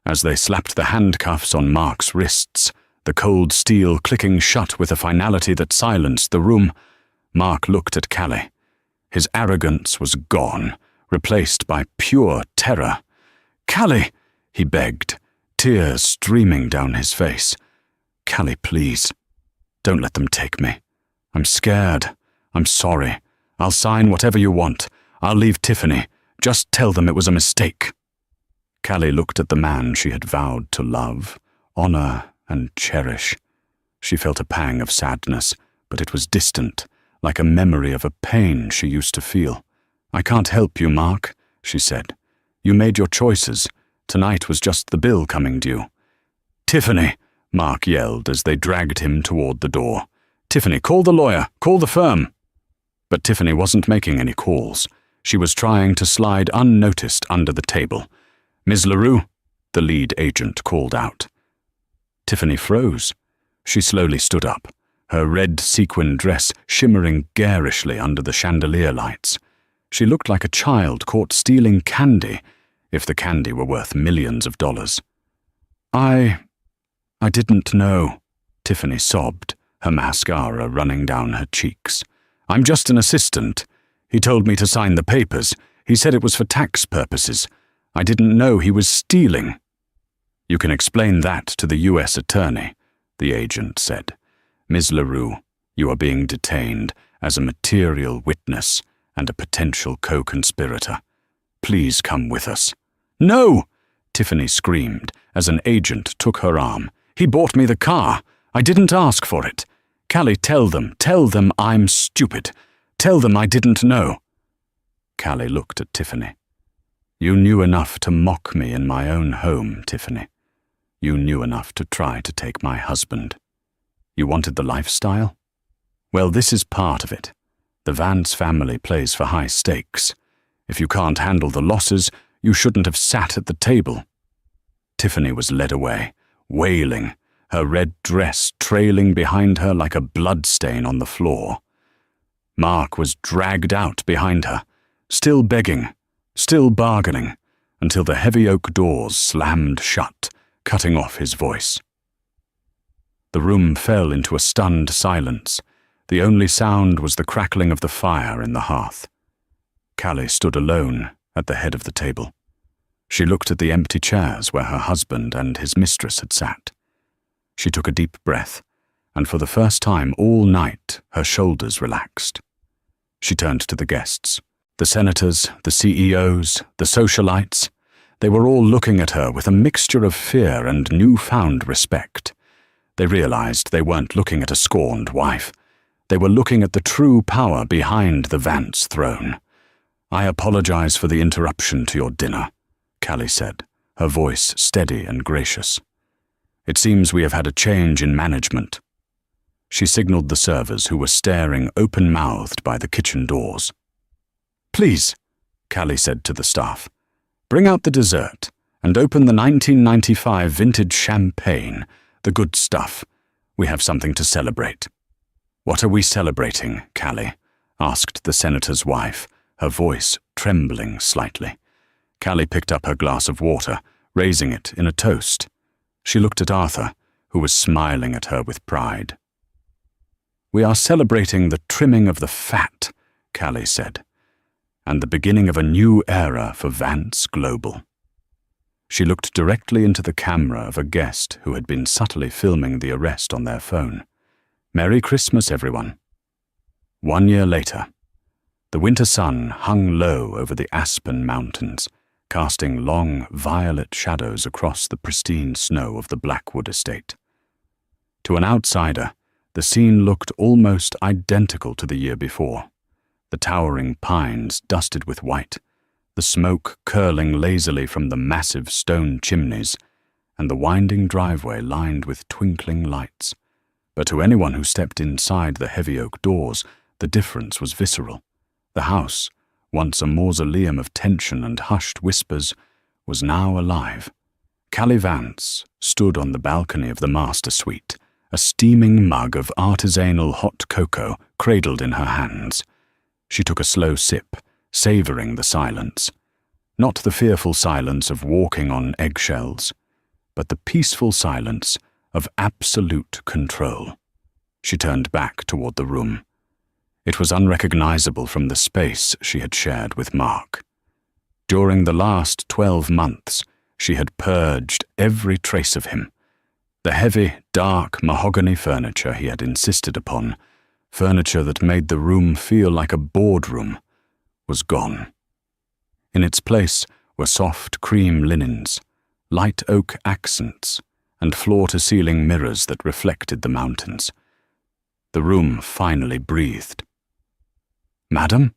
As they slapped the handcuffs on Mark's wrists, the cold steel clicking shut with a finality that silenced the room. Mark looked at Callie. His arrogance was gone, replaced by pure terror. "Callie," he begged, tears streaming down his face. "Callie, please. Don't let them take me. I'm scared. I'm sorry. I'll sign whatever you want. I'll leave Tiffany. Just tell them it was a mistake." Callie looked at the man she had vowed to love, honor, and cherish. She felt a pang of sadness, but it was distant, like a memory of a pain she used to feel. "I can't help you, Mark," she said. "You made your choices. Tonight was just the bill coming due." "Tiffany!" Mark yelled as they dragged him toward the door. "Tiffany, call the lawyer. Call the firm." But Tiffany wasn't making any calls. She was trying to slide unnoticed under the table. "Ms. LaRue," the lead agent called out. Tiffany froze. She slowly stood up, her red sequin dress shimmering garishly under the chandelier lights. She looked like a child caught stealing candy, if the candy were worth millions of dollars. I didn't know," Tiffany sobbed, her mascara running down her cheeks. "I'm just an assistant. He told me to sign the papers. He said it was for tax purposes. I didn't know he was stealing." "You can explain that to the U.S. attorney," the agent said. "Ms. LaRue, you are being detained as a material witness and a potential co-conspirator. Please come with us." "No!" Tiffany screamed as an agent took her arm. "He bought me the car. I didn't ask for it. Callie, tell them I'm stupid. Tell them I didn't know." Callie looked at Tiffany. "You knew enough to mock me in my own home, Tiffany. You knew enough to try to take my husband. You wanted the lifestyle? Well, this is part of it. The Vance family plays for high stakes. If you can't handle the losses, you shouldn't have sat at the table." Tiffany was led away, wailing, her red dress trailing behind her like a bloodstain on the floor. Mark was dragged out behind her, still begging, still bargaining, until the heavy oak doors slammed shut, cutting off his voice. The room fell into a stunned silence. The only sound was the crackling of the fire in the hearth. Callie stood alone at the head of the table. She looked at the empty chairs where her husband and his mistress had sat. She took a deep breath, and for the first time all night her shoulders relaxed. She turned to the guests, the senators, the CEOs, the socialites. They were all looking at her with a mixture of fear and newfound respect. They realized they weren't looking at a scorned wife. They were looking at the true power behind the Vance throne. "I apologize for the interruption to your dinner," Callie said, her voice steady and gracious. "It seems we have had a change in management." She signaled the servers who were staring open-mouthed by the kitchen doors. "Please," Callie said to the staff, "bring out the dessert and open the 1995 vintage champagne, the good stuff. We have something to celebrate." "What are we celebrating, Callie?" asked the senator's wife, her voice trembling slightly. Callie picked up her glass of water, raising it in a toast. She looked at Arthur, who was smiling at her with pride. "We are celebrating the trimming of the fat," Callie said, "and the beginning of a new era for Vance Global." She looked directly into the camera of a guest who had been subtly filming the arrest on their phone. "Merry Christmas, everyone." 1 year later, the winter sun hung low over the Aspen Mountains, casting long, violet shadows across the pristine snow of the Blackwood estate. To an outsider, the scene looked almost identical to the year before. The towering pines dusted with white, the smoke curling lazily from the massive stone chimneys, and the winding driveway lined with twinkling lights. But to anyone who stepped inside the heavy oak doors, the difference was visceral. The house, once a mausoleum of tension and hushed whispers, was now alive. Callie Vance stood on the balcony of the master suite, a steaming mug of artisanal hot cocoa cradled in her hands. She took a slow sip, savoring the silence. Not the fearful silence of walking on eggshells, but the peaceful silence of absolute control. She turned back toward the room. It was unrecognizable from the space she had shared with Mark. During the last 12 months, she had purged every trace of him. The heavy, dark mahogany furniture he had insisted upon, furniture that made the room feel like a boardroom, was gone. In its place were soft cream linens, light oak accents, and floor-to-ceiling mirrors that reflected the mountains. The room finally breathed. "Madam?"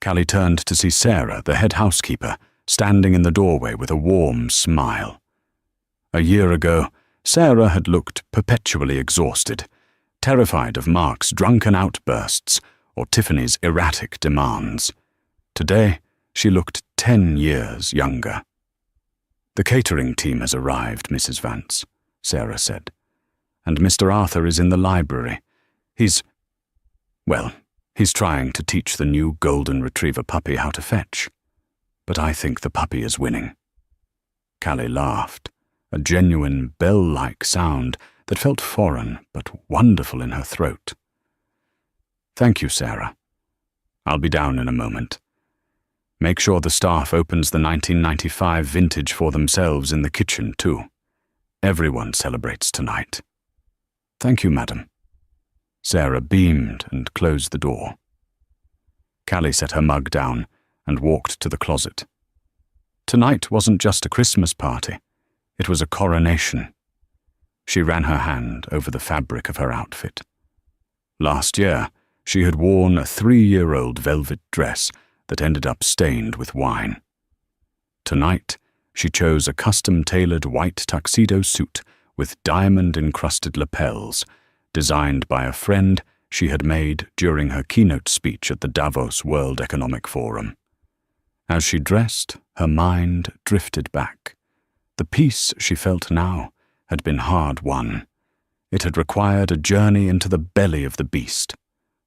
Callie turned to see Sarah, the head housekeeper, standing in the doorway with a warm smile. A year ago, Sarah had looked perpetually exhausted, terrified of Mark's drunken outbursts or Tiffany's erratic demands. Today, she looked 10 years younger. "The catering team has arrived, Mrs. Vance," Sarah said, "and Mr. Arthur is in the library. He's trying to teach the new golden retriever puppy how to fetch. But I think the puppy is winning." Callie laughed, a genuine bell-like sound that felt foreign but wonderful in her throat. "Thank you, Sarah. I'll be down in a moment. Make sure the staff opens the 1995 vintage for themselves in the kitchen, too. Everyone celebrates tonight." "Thank you, madam." Sarah beamed and closed the door. Callie set her mug down and walked to the closet. Tonight wasn't just a Christmas party. It was a coronation. She ran her hand over the fabric of her outfit. Last year, she had worn a 3-year-old velvet dress that ended up stained with wine. Tonight, she chose a custom-tailored white tuxedo suit with diamond-encrusted lapels, designed by a friend she had made during her keynote speech at the Davos World Economic Forum. As she dressed, her mind drifted back. The peace she felt now had been hard-won. It had required a journey into the belly of the beast.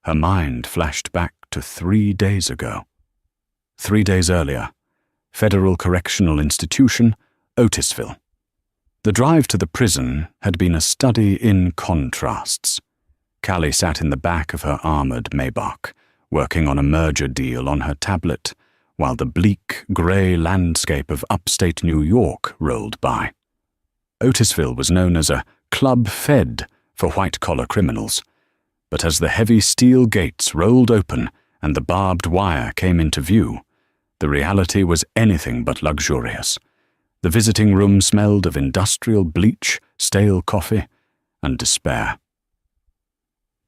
Her mind flashed back to 3 days ago. 3 days earlier, Federal Correctional Institution, Otisville. The drive to the prison had been a study in contrasts. Callie sat in the back of her armored Maybach, working on a merger deal on her tablet, while the bleak, grey landscape of upstate New York rolled by. Otisville was known as a club fed for white-collar criminals, but as the heavy steel gates rolled open and the barbed wire came into view, the reality was anything but luxurious. The visiting room smelled of industrial bleach, stale coffee, and despair.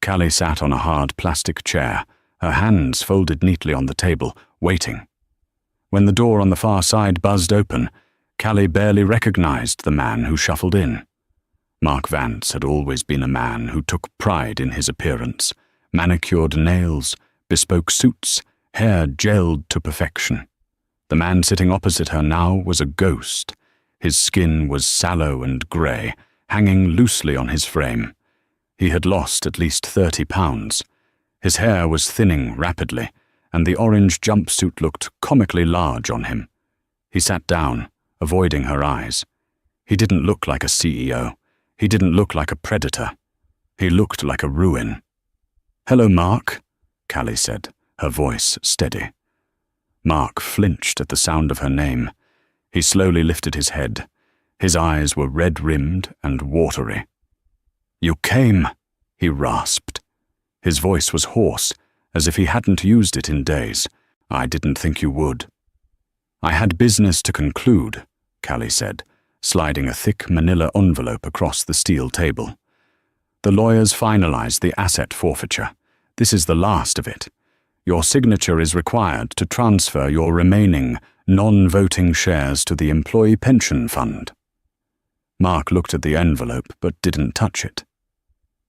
Callie sat on a hard plastic chair, her hands folded neatly on the table, waiting. When the door on the far side buzzed open, Callie barely recognized the man who shuffled in. Mark Vance had always been a man who took pride in his appearance. Manicured nails, bespoke suits, hair gelled to perfection. The man sitting opposite her now was a ghost. His skin was sallow and grey, hanging loosely on his frame. He had lost at least 30 pounds. His hair was thinning rapidly, and the orange jumpsuit looked comically large on him. He sat down, avoiding her eyes. He didn't look like a CEO. He didn't look like a predator. He looked like a ruin. "Hello, Mark," Callie said, her voice steady. Mark flinched at the sound of her name. He slowly lifted his head. His eyes were red-rimmed and watery. "You came," he rasped. His voice was hoarse, as if he hadn't used it in days. "I didn't think you would." "I had business to conclude," Callie said, sliding a thick manila envelope across the steel table. "The lawyers finalized the asset forfeiture. This is the last of it. Your signature is required to transfer your remaining non-voting shares to the Employee Pension Fund." Mark looked at the envelope but didn't touch it.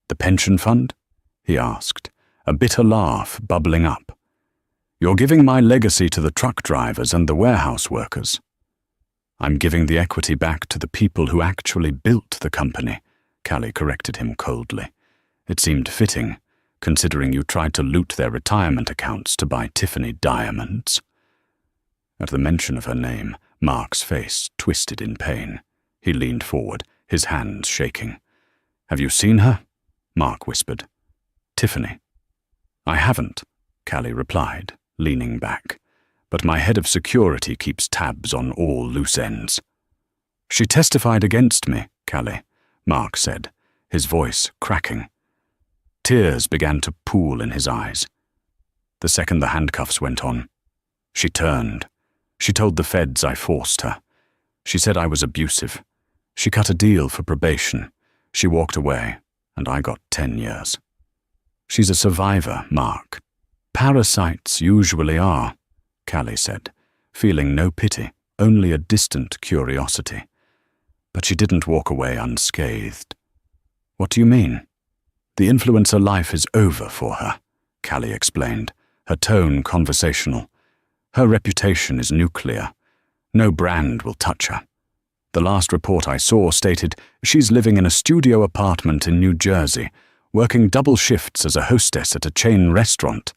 "The pension fund?" he asked, a bitter laugh bubbling up. "You're giving my legacy to the truck drivers and the warehouse workers." "I'm giving the equity back to the people who actually built the company," Callie corrected him coldly. "It seemed fitting, considering you tried to loot their retirement accounts to buy Tiffany diamonds." At the mention of her name, Mark's face twisted in pain. He leaned forward, his hands shaking. "Have you seen her?" Mark whispered. "Tiffany." "I haven't," Callie replied, leaning back. "But my head of security keeps tabs on all loose ends." "She testified against me, Callie," Mark said, his voice cracking. Tears began to pool in his eyes. The second the handcuffs went on, she turned. She told the feds I forced her. She said I was abusive. She cut a deal for probation. She walked away, and I got 10 years. She's a survivor, Mark. Parasites usually are, Callie said, feeling no pity, only a distant curiosity. But she didn't walk away unscathed. "What do you mean?" "The influencer life is over for her," Callie explained, her tone conversational. "Her reputation is nuclear. No brand will touch her. The last report I saw stated she's living in a studio apartment in New Jersey, working double shifts as a hostess at a chain restaurant.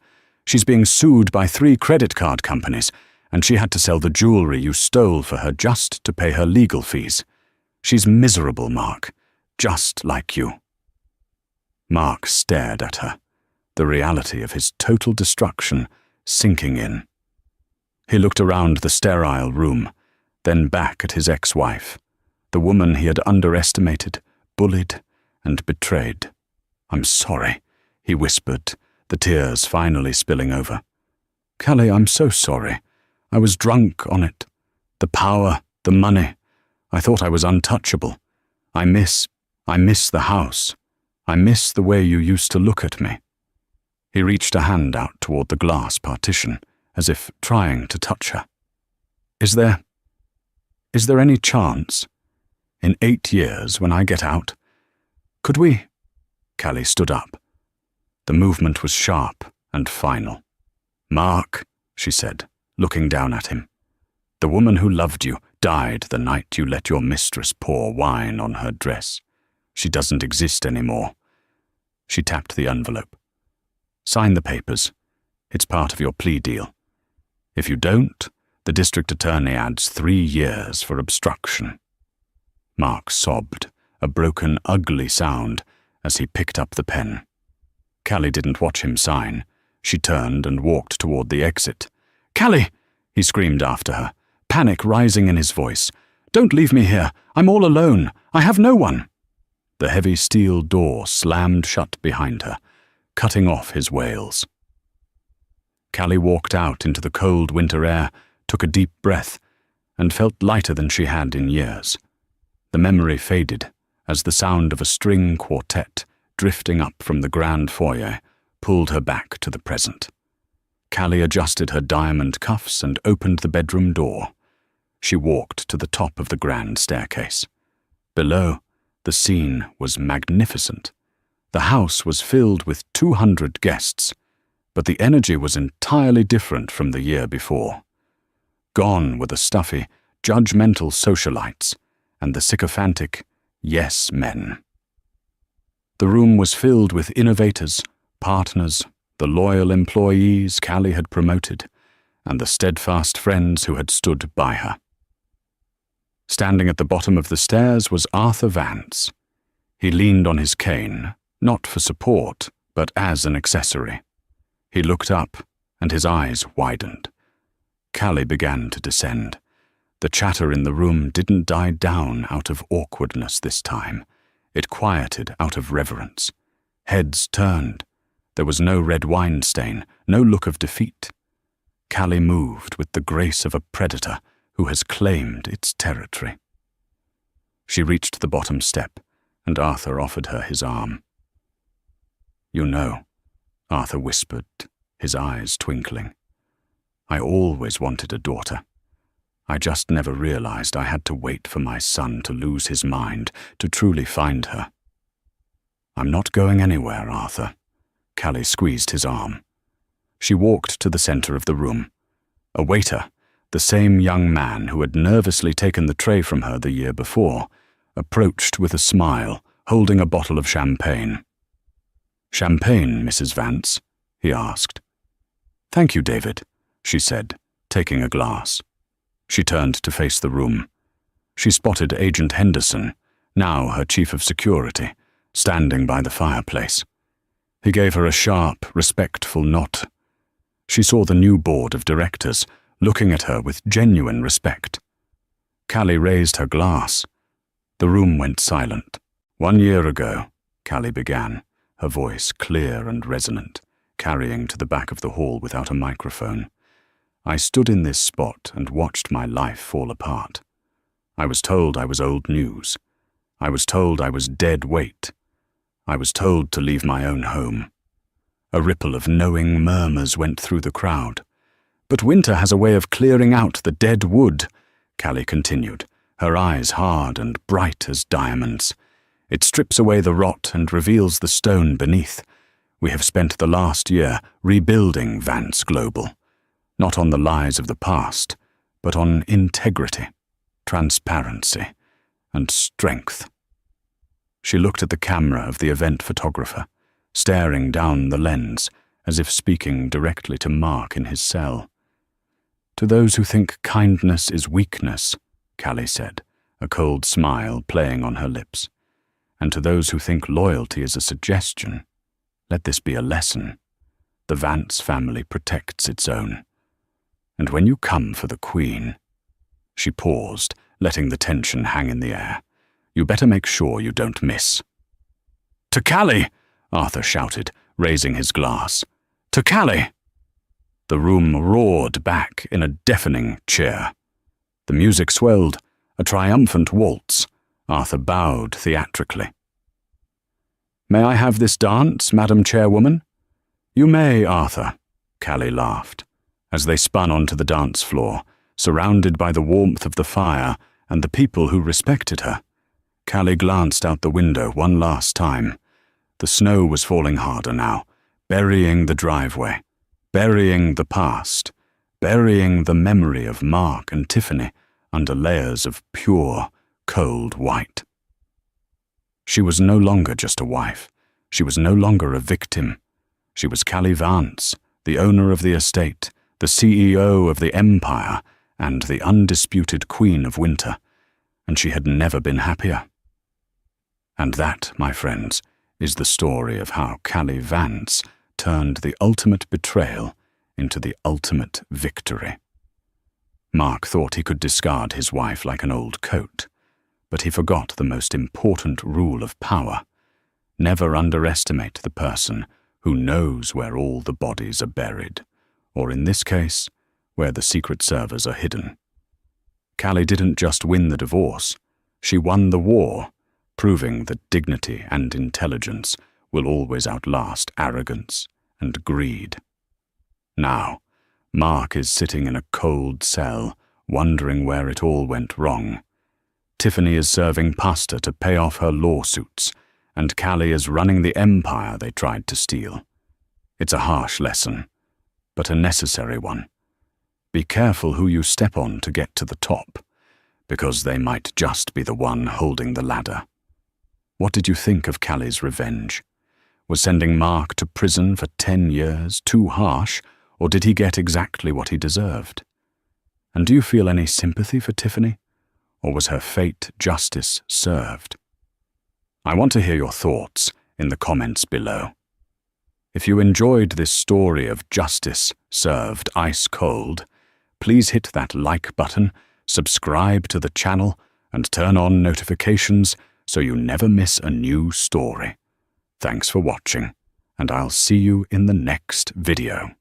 She's being sued by 3 credit card companies, and she had to sell the jewelry you stole for her just to pay her legal fees. She's miserable, Mark, just like you." Mark stared at her, the reality of his total destruction sinking in. He looked around the sterile room, then back at his ex-wife, the woman he had underestimated, bullied, and betrayed. "I'm sorry," he whispered, the tears finally spilling over. "Callie, I'm so sorry. I was drunk on it. The power, the money. I thought I was untouchable. I miss the house. I miss the way you used to look at me." He reached a hand out toward the glass partition, as if trying to touch her. Is there any chance, in 8 years when I get out, could we?" Callie stood up. The movement was sharp and final. "Mark," she said, looking down at him, "the woman who loved you died the night you let your mistress pour wine on her dress. She doesn't exist anymore." She tapped the envelope. "Sign the papers. It's part of your plea deal. If you don't, the district attorney adds 3 years for obstruction." Mark sobbed, a broken, ugly sound, as he picked up the pen. Callie didn't watch him sign. She turned and walked toward the exit. "Callie!" he screamed after her, panic rising in his voice. "Don't leave me here. I'm all alone. I have no one." The heavy steel door slammed shut behind her, cutting off his wails. Callie walked out into the cold winter air, took a deep breath, and felt lighter than she had in years. The memory faded as the sound of a string quartet drifting up from the grand foyer pulled her back to the present. Callie adjusted her diamond cuffs and opened the bedroom door. She walked to the top of the grand staircase. Below, the scene was magnificent. The house was filled with 200 guests, but the energy was entirely different from the year before. Gone were the stuffy, judgmental socialites and the sycophantic yes men. The room was filled with innovators, partners, the loyal employees Callie had promoted, and the steadfast friends who had stood by her. Standing at the bottom of the stairs was Arthur Vance. He leaned on his cane, not for support, but as an accessory. He looked up, and his eyes widened. Callie began to descend. The chatter in the room didn't die down out of awkwardness this time. It quieted out of reverence. Heads turned. There was no red wine stain, no look of defeat. Callie moved with the grace of a predator who has claimed its territory. She reached the bottom step, and Arthur offered her his arm. "You know," Arthur whispered, his eyes twinkling, "I always wanted a daughter. I just never realized I had to wait for my son to lose his mind to truly find her." "I'm not going anywhere, Arthur." Callie squeezed his arm. She walked to the center of the room. A waiter, the same young man who had nervously taken the tray from her the year before, approached with a smile, holding a bottle of champagne. "Champagne, Mrs. Vance?" he asked. "Thank you, David," she said, taking a glass. She turned to face the room. She spotted Agent Henderson, now her chief of security, standing by the fireplace. He gave her a sharp, respectful nod. She saw the new board of directors looking at her with genuine respect. Callie raised her glass. The room went silent. 1 year ago, Callie began, her voice clear and resonant, carrying to the back of the hall without a microphone. I stood in this spot and watched my life fall apart. I was told I was old news. I was told I was dead weight. I was told to leave my own home. A ripple of knowing murmurs went through the crowd. But winter has a way of clearing out the dead wood, Callie continued, her eyes hard and bright as diamonds. It strips away the rot and reveals the stone beneath. We have spent the last year rebuilding Vance Global, not on the lies of the past, but on integrity, transparency, and strength. She looked at the camera of the event photographer, staring down the lens, as if speaking directly to Mark in his cell. To those who think kindness is weakness, Callie said, a cold smile playing on her lips. And to those who think loyalty is a suggestion, let this be a lesson. The Vance family protects its own. And when you come for the Queen, she paused, letting the tension hang in the air. You better make sure you don't miss. To Callie! Arthur shouted, raising his glass. To Callie! The room roared back in a deafening cheer. The music swelled, a triumphant waltz. Arthur bowed theatrically. May I have this dance, Madam Chairwoman? You may, Arthur, Callie laughed, as they spun onto the dance floor, surrounded by the warmth of the fire and the people who respected her. Callie glanced out the window one last time. The snow was falling harder now, burying the driveway, burying the past, burying the memory of Mark and Tiffany under layers of pure, cold white. She was no longer just a wife. She was no longer a victim. She was Callie Vance, the owner of the estate, the CEO of the empire, and the undisputed Queen of Winter, and she had never been happier. And that, my friends, is the story of how Callie Vance turned the ultimate betrayal into the ultimate victory. Mark thought he could discard his wife like an old coat, but he forgot the most important rule of power. Never underestimate the person who knows where all the bodies are buried, or in this case, where the secret servers are hidden. Callie didn't just win the divorce, she won the war, proving that dignity and intelligence will always outlast arrogance and greed. Now, Mark is sitting in a cold cell, wondering where it all went wrong. Tiffany is serving pasta to pay off her lawsuits, and Callie is running the empire they tried to steal. It's a harsh lesson, but a necessary one. Be careful who you step on to get to the top, because they might just be the one holding the ladder. What did you think of Callie's revenge? Was sending Mark to prison for 10 years too harsh, or did he get exactly what he deserved? And do you feel any sympathy for Tiffany? Or was her fate justice served? I want to hear your thoughts in the comments below. If you enjoyed this story of justice served ice cold, please hit that like button, subscribe to the channel, and turn on notifications so you never miss a new story. Thanks for watching, and I'll see you in the next video.